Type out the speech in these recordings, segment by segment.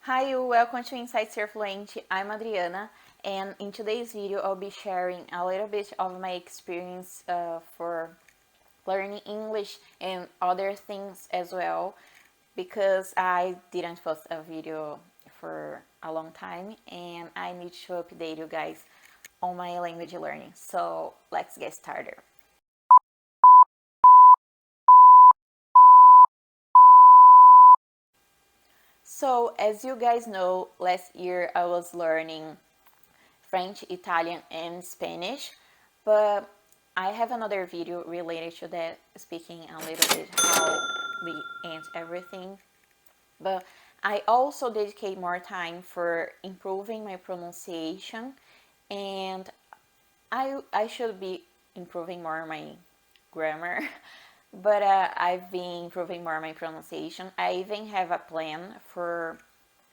Hi, welcome to Insights Here Fluente. I'm Adriana, and in today's video I'll be sharing a little bit of my experience for learning English and other things as well, because I didn't post a video for a long time and I need to update you guys on my language learning. So let's get started. So as you guys know, last year I was learning French, Italian and Spanish, but I have another video related to that, speaking a little bit how we end everything. But I also dedicate more time for improving my pronunciation, and I should be improving more my grammar. But I've been improving more my pronunciation. I even have a plan for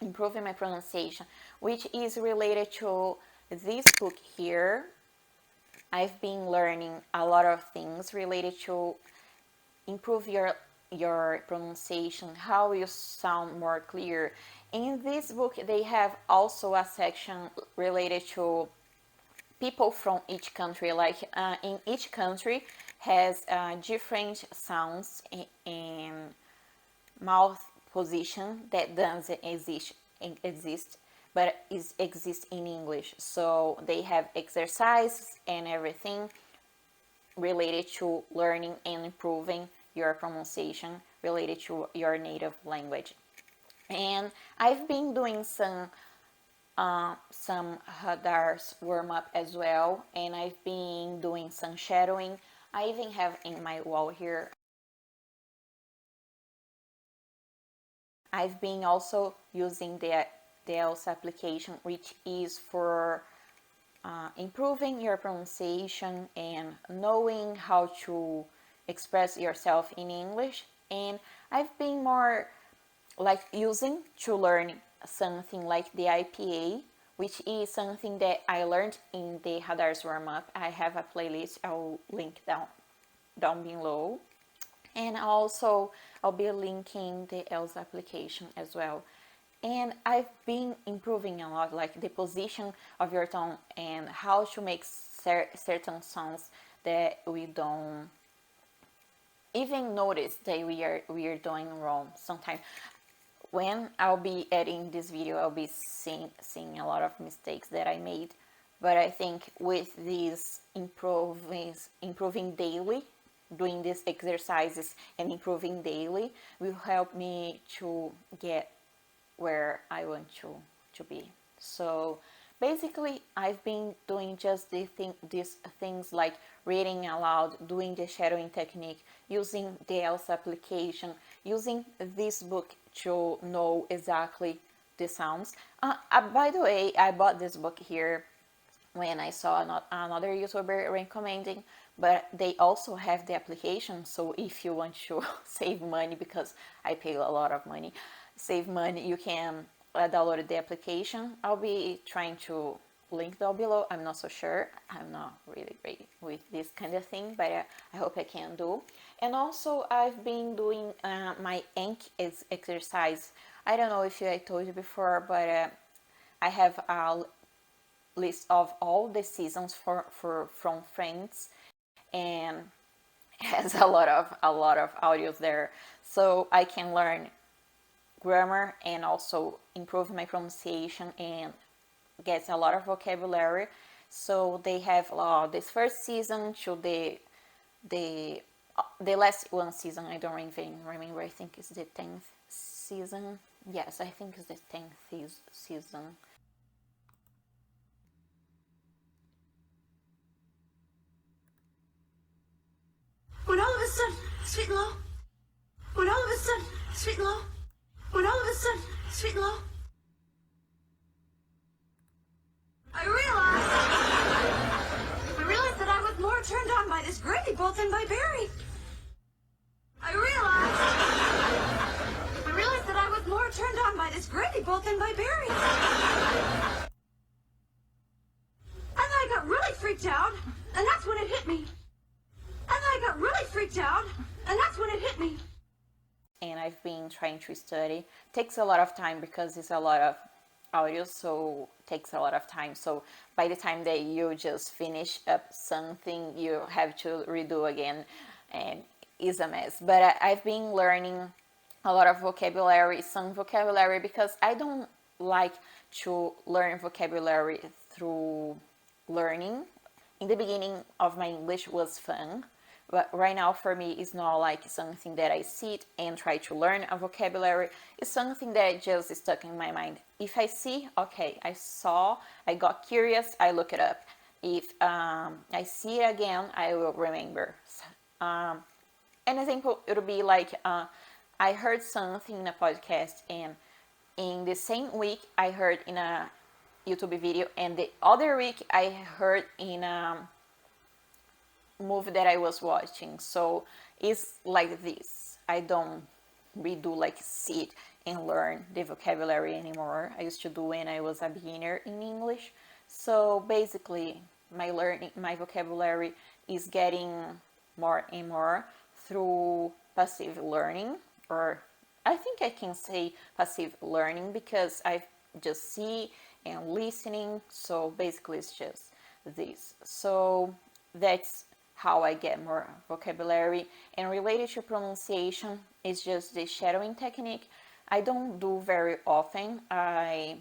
improving my pronunciation, which is related to this book here. I've been learning a lot of things related to improve your pronunciation, how you sound more clear. In this book, they have also a section related to people from each country, like in each country has different sounds and mouth position that doesn't exist but exists in English. So they have exercises and everything related to learning and improving your pronunciation related to your native language. And I've been doing some Hadar's warm-up as well, and I've been doing some shadowing. I even have in my wall here. I've been also using the Elsa application, which is for improving your pronunciation and knowing how to express yourself in English. And I've been more like using to learn something like the IPA, which is something that I learned in the Hadar's warm-up. I have a playlist, I'll link down below. And also I'll be linking the Elsa application as well. And I've been improving a lot, like the position of your tongue and how to make certain sounds that we don't even notice that we are doing wrong sometimes. When I'll be editing this video, I'll be seeing a lot of mistakes that I made. But I think with these improving daily, doing these exercises and improving daily will help me to get where I want to be. So basically, I've been doing just these things like reading aloud, doing the shadowing technique, using the Elsa application, using this book to know exactly the sounds. By the way, I bought this book here when I saw another YouTuber recommending, but they also have the application. So if you want to save money, because I pay a lot of money, save money, you can download the application. I'll be trying to link down below. I'm not so sure. I'm not really great with this kind of thing, but I hope I can do. And also I've been doing my Anki exercise. I don't know if I told you before, but I have a list of all the seasons from Friends, and has a lot of audios there, so I can learn grammar and also improve my pronunciation and get a lot of vocabulary. So they have this first season to the last one season. I don't even remember. I think it's the 10th season. Yes, I think it's the 10th season. When all of a sudden, sweet and low. When all of a sudden, sweet and low. When all of a sudden, sweet and low. I realized that I was more turned on by this gravy boat than by Barry. I realized that I was more turned on by this gravy boat than by Barry. And then I got really freaked out, and that's when it hit me. And then I got really freaked out, and that's when it hit me. And and I've been trying to study. Takes a lot of time because it's a lot of audio, so takes a lot of time. So by the time that you just finish up something, you have to redo again, and it's a mess. But I've been learning a lot of vocabulary, some vocabulary, because I don't like to learn vocabulary through learning. In the beginning of my English was fun, but right now for me it's not like something that I sit and try to learn a vocabulary. It's something that just stuck in my mind. If I see, okay, I saw, I got curious, I look it up. If I see it again, I will remember. An example, it would be like I heard something in a podcast, and in the same week I heard in a YouTube video, and the other week I heard in a movie that I was watching. So it's like this. I don't redo, like sit and learn the vocabulary anymore. I used to do when I was a beginner in English. So basically my vocabulary is getting more and more through passive learning, or I think I can say passive learning because I just see and listening. So basically it's just this. So that's how I get more vocabulary. And related to pronunciation is just the shadowing technique. I don't do very often. I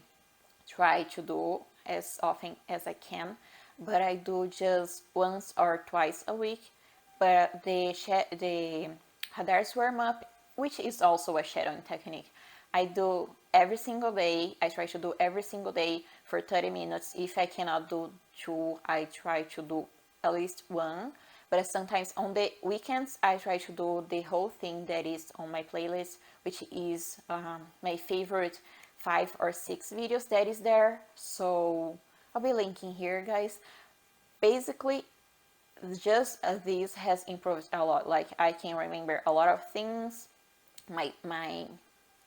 try to do as often as I can, but I do just once or twice a week. But the Hadar's warm-up, which is also a shadowing technique, I do every single day. I try to do every single day for 30 minutes. If I cannot do 2, I try to do at least 1. But sometimes on the weekends, I try to do the whole thing that is on my playlist, which is my favorite 5 or 6 videos that is there. So I'll be linking here, guys. Basically, just this has improved a lot. Like I can remember a lot of things. My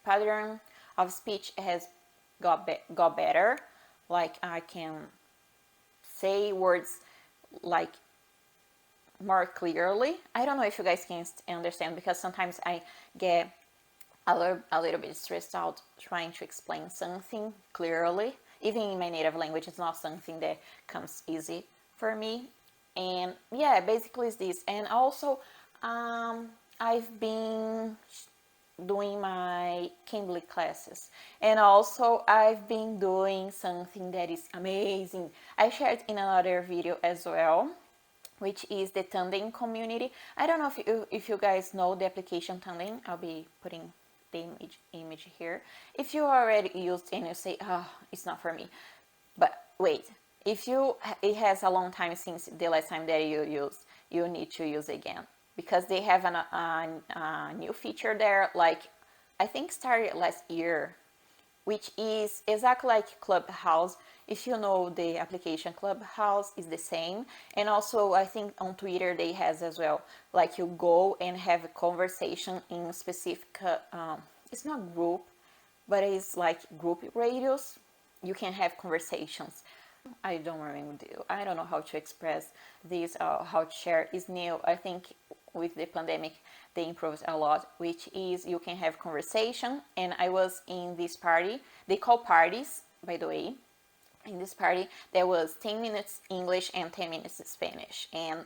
pattern of speech has got better. Like I can say words like more clearly. I don't know if you guys can understand, because sometimes I get a little bit stressed out trying to explain something clearly. Even in my native language, it's not something that comes easy for me. And yeah, basically it's this. And also I've been doing my Cambly classes, and also I've been doing something that is amazing. I shared in another video as well, which is the Tandem community. I don't know if you guys know the application Tandem. I'll be putting the image here. If you already used and you say, oh, it's not for me, but wait, if it has a long time since the last time that you used, you need to use it again, because they have a new feature there, like I think started last year, which is exactly like Clubhouse. If you know the application Clubhouse, is the same. And also I think on Twitter they has as well, like you go and have a conversation in specific it's not group, but it's like group radios. You can have conversations. I don't remember, I don't know how to express this, how to share. Is new. I think with the pandemic they improved a lot, which is you can have conversation. And I was in this party, they call parties, by the way. In this party there was 10 minutes English and 10 minutes Spanish, and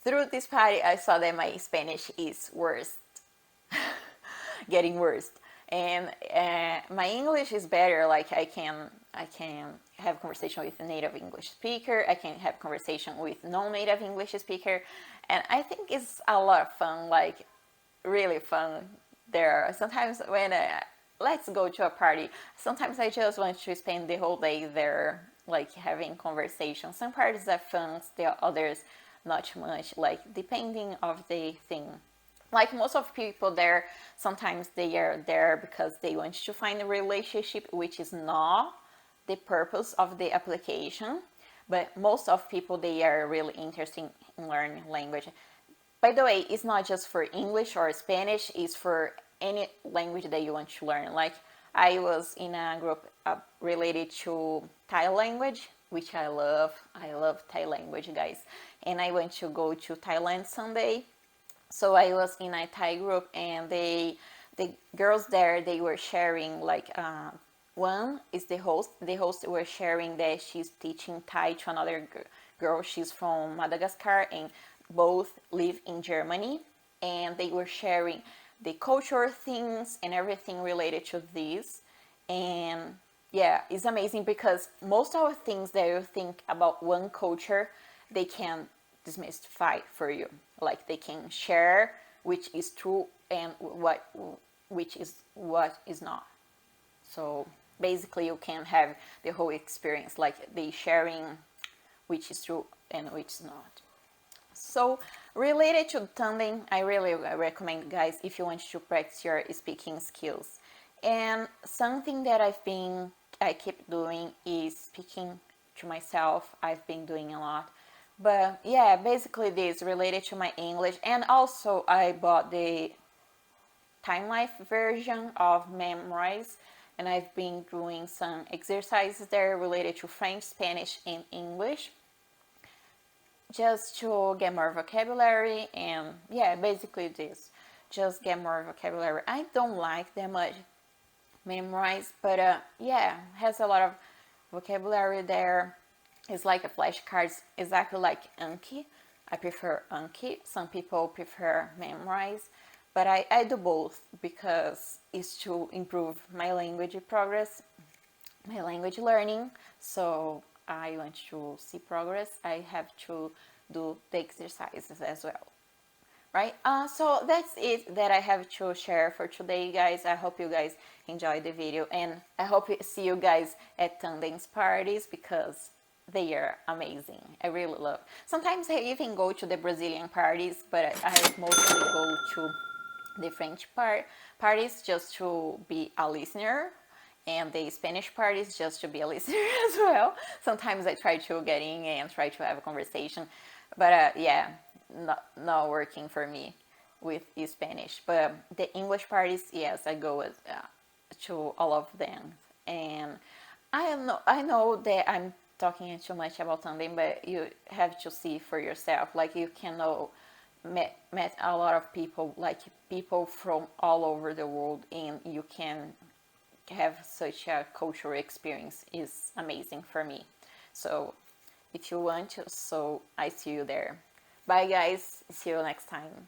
through this party I saw that my Spanish is worse, getting worse, and my English is better. Like I can have conversation with a native English speaker, I can have conversation with non-native English speaker, and I think it's a lot of fun, like really fun there. Sometimes when let's go to a party, sometimes I just want to spend the whole day there, like having conversation. Some parties are fun, the others not too much, like depending of the thing. Like most of people there, sometimes they are there because they want to find a relationship, which is not the purpose of the application. But most of people, they are really interested in learning language. By the way, it's not just for English or Spanish, it's for any language that you want to learn. Like I was in a group related to Thai language, which I love Thai language, guys. And I went to go to Thailand someday. So I was in a Thai group, and they the girls there, they were sharing like one is the host. The host were sharing that she's teaching Thai to another girl. She's from Madagascar and both live in Germany, and they were sharing the cultural things and everything related to this. And yeah, it's amazing because most of the things that you think about one culture, they can demystify for you. Like they can share which is true and which is what is not. So basically you can have the whole experience, like the sharing which is true and which is not. So related to Tandem, I really recommend, guys, if you want to practice your speaking skills. And something that I keep doing is speaking to myself. I've been doing a lot. But yeah, basically this related to my English. And also I bought the time life version of Memrise, and I've been doing some exercises there related to French, Spanish, and English, just to get more vocabulary. And yeah, basically this, just get more vocabulary. I don't like that much Memrise, but yeah, has a lot of vocabulary there. It's like a flashcards, exactly like Anki. I prefer Anki. Some people prefer Memrise, but I do both because it's to improve my language progress, my language learning. So I want to see progress. I have to do the exercises as well. Right? So that's it that I have to share for today, guys. I hope you guys enjoyed the video, and I hope to see you guys at Tandem's parties because they are amazing. I really love. Sometimes I even go to the Brazilian parties, but I mostly go to the French parties just to be a listener, and the Spanish parties just to be a listener as well. Sometimes I try to get in and try to have a conversation, but yeah, not working for me with Spanish. But the English parties, yes, I go to all of them. And I know that I'm talking too much about Tandem, but you have to see for yourself. Like you can know, met a lot of people, like people from all over the world, and you can have such a cultural experience. Is amazing for me. So if you want to, so I see you there. Bye guys, see you next time.